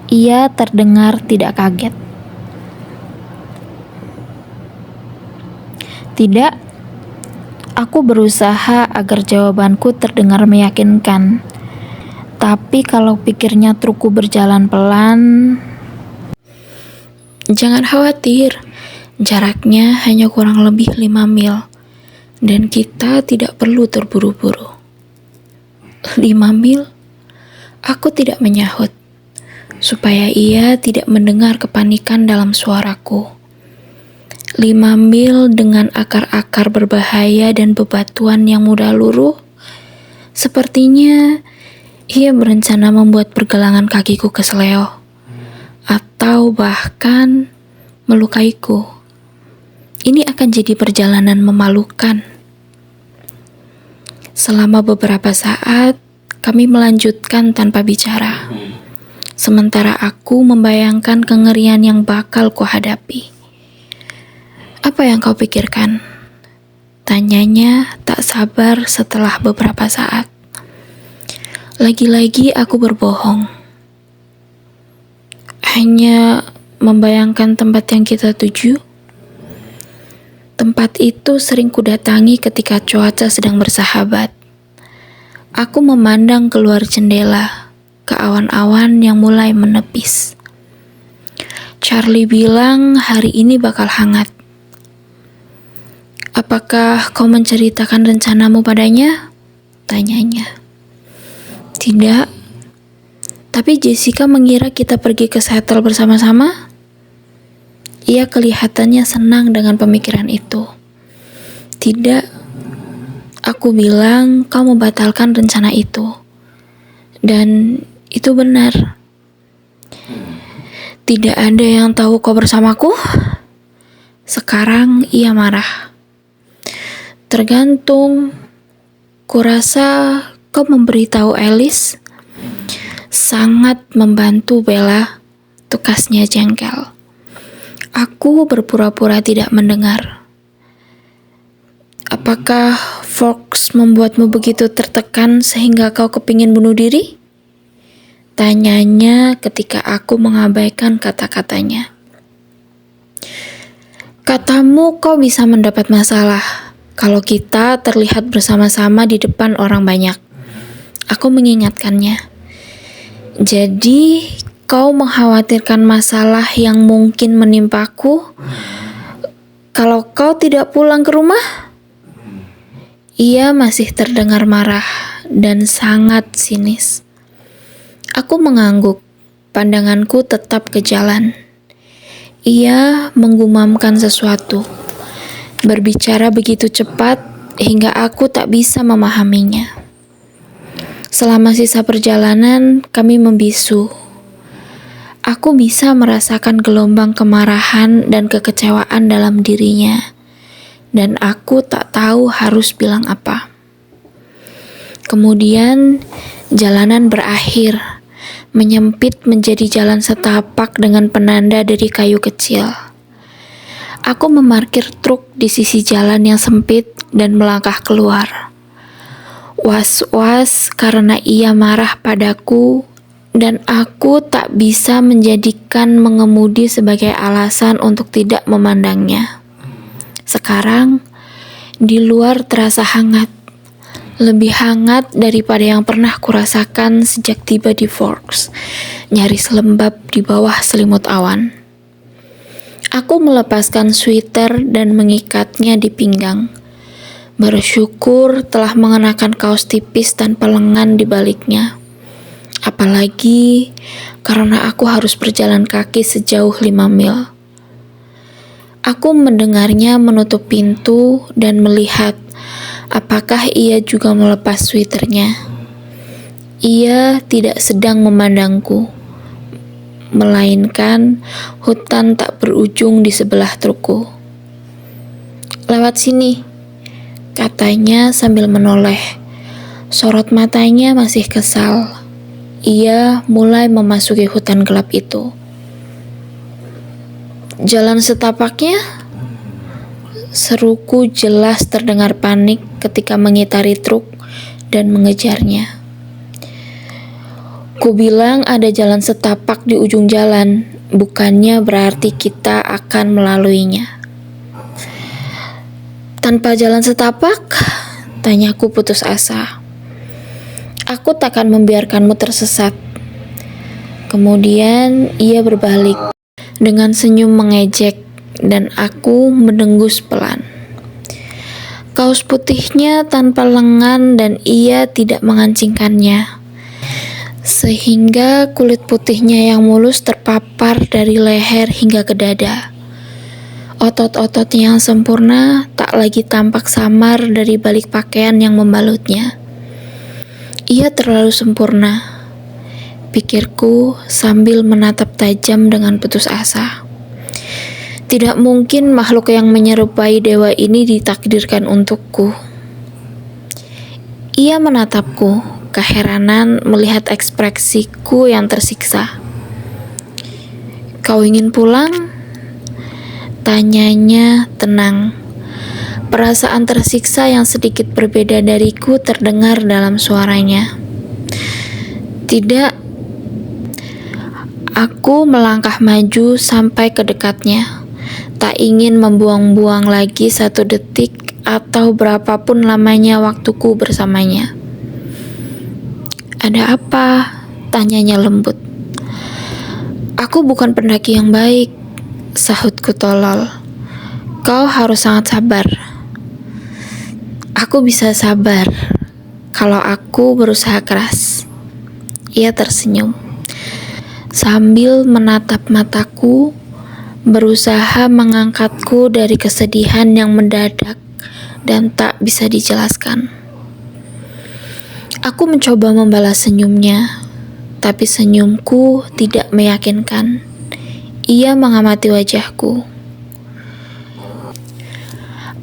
Ia terdengar tidak kaget. Tidak. Aku berusaha agar jawabanku terdengar meyakinkan. Tapi kalau pikirnya trukku berjalan pelan... Jangan khawatir. Jaraknya hanya kurang lebih 5 mil. Dan kita tidak perlu terburu-buru. 5 mil? Aku tidak menyahut, supaya ia tidak mendengar kepanikan dalam suaraku. 5 mil dengan akar-akar berbahaya dan bebatuan yang mudah luruh. Sepertinya ia berencana membuat pergelangan kakiku kesleo, atau bahkan melukaiku. Ini akan jadi perjalanan memalukan. Selama beberapa saat, kami melanjutkan tanpa bicara. Sementara aku membayangkan kengerian yang bakal kuhadapi. Apa yang kau pikirkan? Tanyanya tak sabar setelah beberapa saat. Lagi-lagi aku berbohong. Hanya membayangkan tempat yang kita tuju. Tempat itu sering kudatangi ketika cuaca sedang bersahabat. Aku memandang keluar jendela ke awan-awan yang mulai menepis. Charlie bilang hari ini bakal hangat. Apakah kau menceritakan rencanamu padanya? Tanyanya. Tidak. Tapi Jessica mengira kita pergi ke Seattle bersama-sama. Ia kelihatannya senang dengan pemikiran itu. Tidak, aku bilang kau membatalkan rencana itu. Dan itu benar. Tidak ada yang tahu kau bersamaku? Sekarang ia marah. Tergantung. Kurasa kau memberitahu Alice. Sangat membantu Bella, tukasnya jengkel. Aku berpura-pura tidak mendengar. Apakah Fox membuatmu begitu tertekan sehingga kau kepingin bunuh diri? Tanyanya ketika aku mengabaikan kata-katanya. Katamu kau bisa mendapat masalah kalau kita terlihat bersama-sama di depan orang banyak. Aku mengingatkannya. Jadi, kau mengkhawatirkan masalah yang mungkin menimpaku kalau kau tidak pulang ke rumah? Ia masih terdengar marah dan sangat sinis. Aku mengangguk, pandanganku tetap ke jalan. Ia menggumamkan sesuatu, berbicara begitu cepat hingga aku tak bisa memahaminya. Selama sisa perjalanan, kami membisu. Aku bisa merasakan gelombang kemarahan dan kekecewaan dalam dirinya, dan aku tak tahu harus bilang apa. Kemudian, jalanan berakhir, menyempit menjadi jalan setapak dengan penanda dari kayu kecil. Aku memarkir truk di sisi jalan yang sempit dan melangkah keluar. Was-was karena ia marah padaku dan aku tak bisa menjadikan mengemudi sebagai alasan untuk tidak memandangnya. Sekarang, di luar terasa hangat, lebih hangat daripada yang pernah kurasakan sejak tiba di Forks, nyaris lembab di bawah selimut awan. Aku melepaskan sweater dan mengikatnya di pinggang. Bersyukur telah mengenakan kaos tipis tanpa lengan di baliknya. Apalagi karena aku harus berjalan kaki sejauh 5 mil. Aku mendengarnya menutup pintu dan melihat Apakah ia juga melepas sweaternya? Ia tidak sedang memandangku, melainkan hutan tak berujung di sebelah trukku. "Lewat sini," katanya sambil menoleh. Sorot matanya masih kesal. Ia mulai memasuki hutan gelap itu. "Jalan setapaknya?" Seruku jelas terdengar panik ketika mengitari truk dan mengejarnya. Ku bilang ada jalan setapak di ujung jalan, bukannya berarti kita akan melaluinya. "Tanpa jalan setapak?" tanyaku putus asa. "Aku takkan membiarkanmu tersesat." Kemudian ia berbalik dengan senyum mengejek dan aku mendengus pelan. Kaos putihnya tanpa lengan dan ia tidak mengancingkannya, sehingga kulit putihnya yang mulus terpapar dari leher hingga ke dada. Otot-ototnya yang sempurna tak lagi tampak samar dari balik pakaian yang membalutnya. Ia terlalu sempurna, pikirku sambil menatap tajam dengan putus asa. Tidak mungkin makhluk yang menyerupai dewa ini ditakdirkan untukku. Ia menatapku, keheranan melihat ekspresiku yang tersiksa. "Kau ingin pulang?" tanyanya tenang. Perasaan tersiksa yang sedikit berbeda dariku terdengar dalam suaranya. "Tidak." Aku melangkah maju sampai ke dekatnya, tak ingin membuang-buang lagi 1 detik atau berapapun lamanya waktuku bersamanya. "Ada apa?" tanyanya lembut. "Aku bukan pendaki yang baik," sahutku tolol. "Kau harus sangat sabar." "Aku bisa sabar kalau aku berusaha keras." Ia tersenyum sambil menatap mataku, berusaha mengangkatku dari kesedihan yang mendadak dan tak bisa dijelaskan. Aku mencoba membalas senyumnya, tapi senyumku tidak meyakinkan. Ia mengamati wajahku.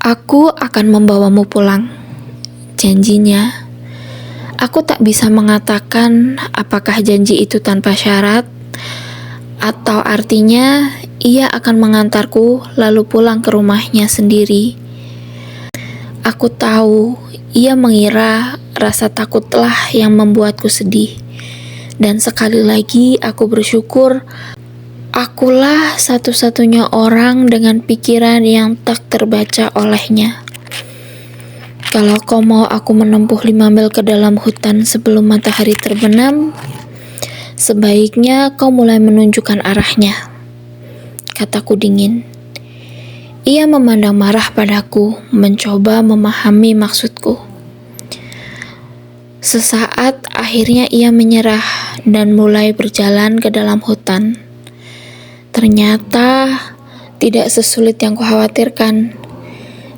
"Aku akan membawamu pulang," janjinya. Aku tak bisa mengatakan apakah janji itu tanpa syarat, atau artinya ia akan mengantarku lalu pulang ke rumahnya sendiri. Aku tahu ia mengira rasa takutlah yang membuatku sedih. Dan sekali lagi aku bersyukur akulah satu-satunya orang dengan pikiran yang tak terbaca olehnya. Kalau kau mau aku menempuh 5 mil ke dalam hutan sebelum matahari terbenam, sebaiknya kau mulai menunjukkan arahnya, kataku dingin. Ia memandang marah padaku, mencoba memahami maksudku. Sesaat akhirnya ia menyerah dan mulai berjalan ke dalam hutan. Ternyata tidak sesulit yang kukhawatirkan.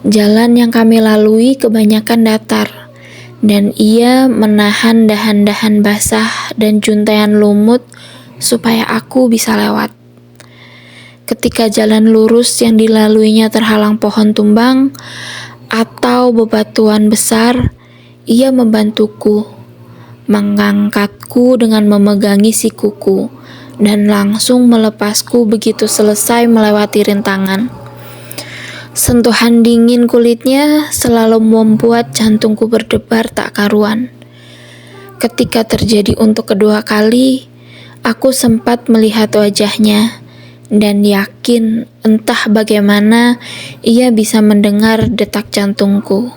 Jalan yang kami lalui kebanyakan datar, dan ia menahan dahan-dahan basah dan juntaian lumut supaya aku bisa lewat. Ketika jalan lurus yang dilaluinya terhalang pohon tumbang atau bebatuan besar, ia membantuku, mengangkatku dengan memegangi sikuku, dan langsung melepasku begitu selesai melewati rintangan. Sentuhan dingin kulitnya selalu membuat jantungku berdebar tak karuan. Ketika terjadi untuk kedua kali, aku sempat melihat wajahnya dan yakin entah bagaimana ia bisa mendengar detak jantungku.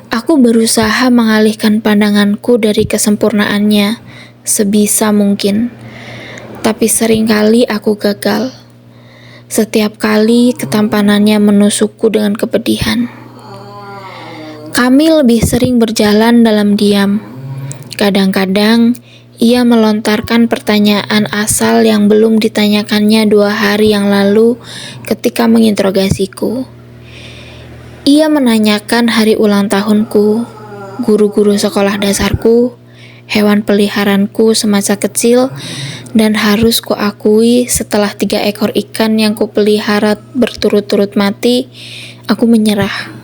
Aku berusaha mengalihkan pandanganku dari kesempurnaannya sebisa mungkin, tapi seringkali aku gagal. Setiap kali ketampanannya menusukku dengan kepedihan. Kami lebih sering berjalan dalam diam. Kadang-kadang ia melontarkan pertanyaan asal yang belum ditanyakannya 2 hari yang lalu ketika menginterogasiku. Ia menanyakan hari ulang tahunku, guru-guru sekolah dasarku, hewan peliharaanku semasa kecil, dan harus kuakui setelah 3 ekor ikan yang kupelihara berturut-turut mati, aku menyerah.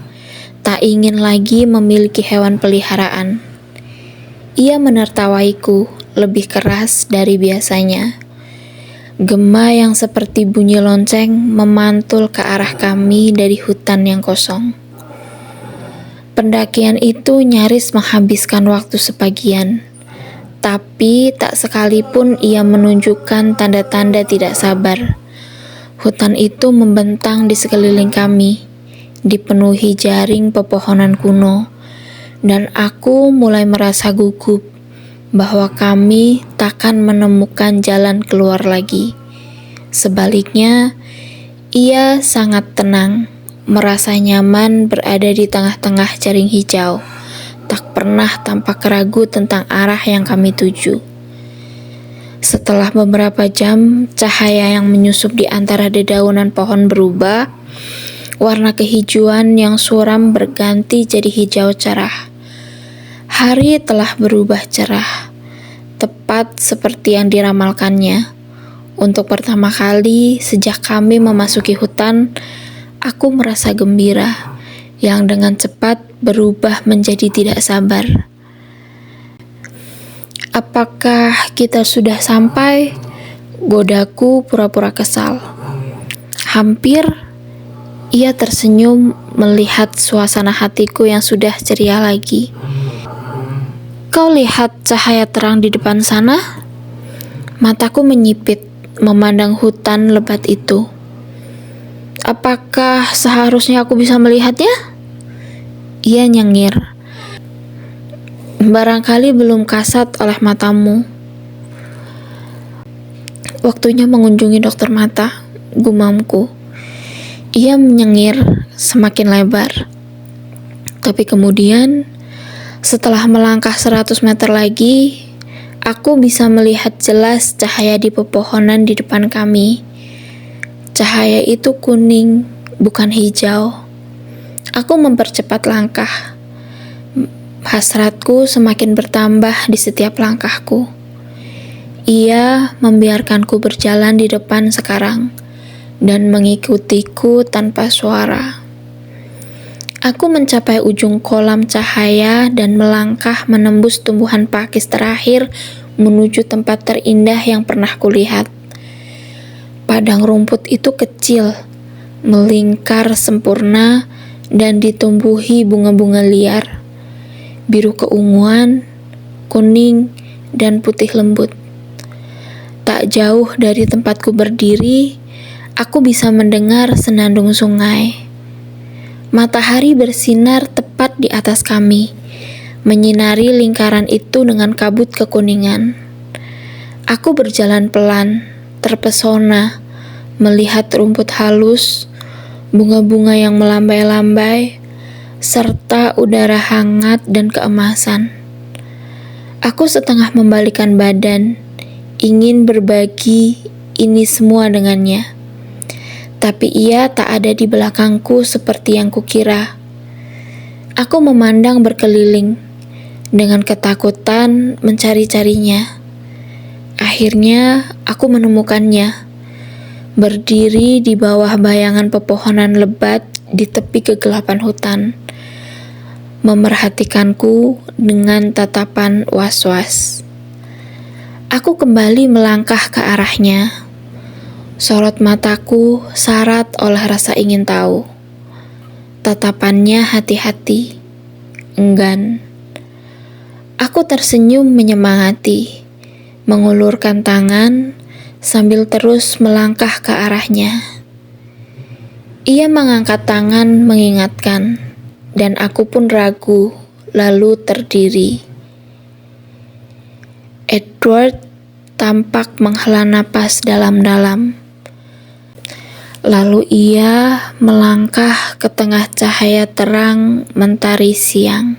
Tak ingin lagi memiliki hewan peliharaan. Ia menertawaiku lebih keras dari biasanya. Gema yang seperti bunyi lonceng memantul ke arah kami dari hutan yang kosong. Pendakian itu nyaris menghabiskan waktu sebagian, tapi tak sekalipun ia menunjukkan tanda-tanda tidak sabar. Hutan itu membentang di sekeliling kami, dipenuhi jaring pepohonan kuno, dan aku mulai merasa gugup bahwa kami takkan menemukan jalan keluar lagi. Sebaliknya, ia sangat tenang, merasa nyaman berada di tengah-tengah jaring hijau, tak pernah tampak ragu tentang arah yang kami tuju. Setelah beberapa jam, cahaya yang menyusup di antara dedaunan pohon berubah, warna kehijauan yang suram berganti jadi hijau cerah. Hari telah berubah cerah, tepat seperti yang diramalkannya. Untuk pertama kali sejak kami memasuki hutan, aku merasa gembira, yang dengan cepat berubah menjadi tidak sabar. Apakah kita sudah sampai? Godaku pura-pura kesal. Hampir. Ia tersenyum melihat suasana hatiku yang sudah ceria lagi. Kau lihat cahaya terang di depan sana? Mataku menyipit, memandang hutan lebat itu. Apakah seharusnya aku bisa melihatnya? Ia nyengir. Barangkali belum kasat oleh matamu. Waktunya mengunjungi dokter mata, gumamku. Ia menyengir semakin lebar. Tapi kemudian, setelah melangkah 100 meter lagi, aku bisa melihat jelas cahaya di pepohonan di depan kami. Cahaya itu kuning, bukan hijau. Aku mempercepat langkah. Hasratku semakin bertambah di setiap langkahku. Ia membiarkanku berjalan di depan sekarang dan mengikutiku tanpa suara. Aku mencapai ujung kolam cahaya dan melangkah menembus tumbuhan pakis terakhir menuju tempat terindah yang pernah kulihat. Padang rumput itu kecil, melingkar sempurna, dan ditumbuhi bunga-bunga liar. Biru keunguan, kuning, dan putih lembut. Tak jauh dari tempatku berdiri, aku bisa mendengar senandung sungai. Matahari bersinar tepat di atas kami, menyinari lingkaran itu dengan kabut kekuningan. Aku berjalan pelan, terpesona, melihat rumput halus, bunga-bunga yang melambai-lambai, serta udara hangat dan keemasan. Aku setengah membalikkan badan, ingin berbagi ini semua dengannya. Tapi ia tak ada di belakangku seperti yang kukira. Aku memandang berkeliling, dengan ketakutan mencari-carinya. Akhirnya aku menemukannya, berdiri di bawah bayangan pepohonan lebat di tepi kegelapan hutan, memerhatikanku dengan tatapan was-was. Aku kembali melangkah ke arahnya. Sorot mataku syarat oleh rasa ingin tahu. Tatapannya hati-hati, enggan. Aku tersenyum menyemangati, mengulurkan tangan sambil terus melangkah ke arahnya. Ia mengangkat tangan mengingatkan, dan aku pun ragu, lalu terdiri. Edward tampak menghela napas dalam-dalam. Lalu ia melangkah ke tengah cahaya terang mentari siang.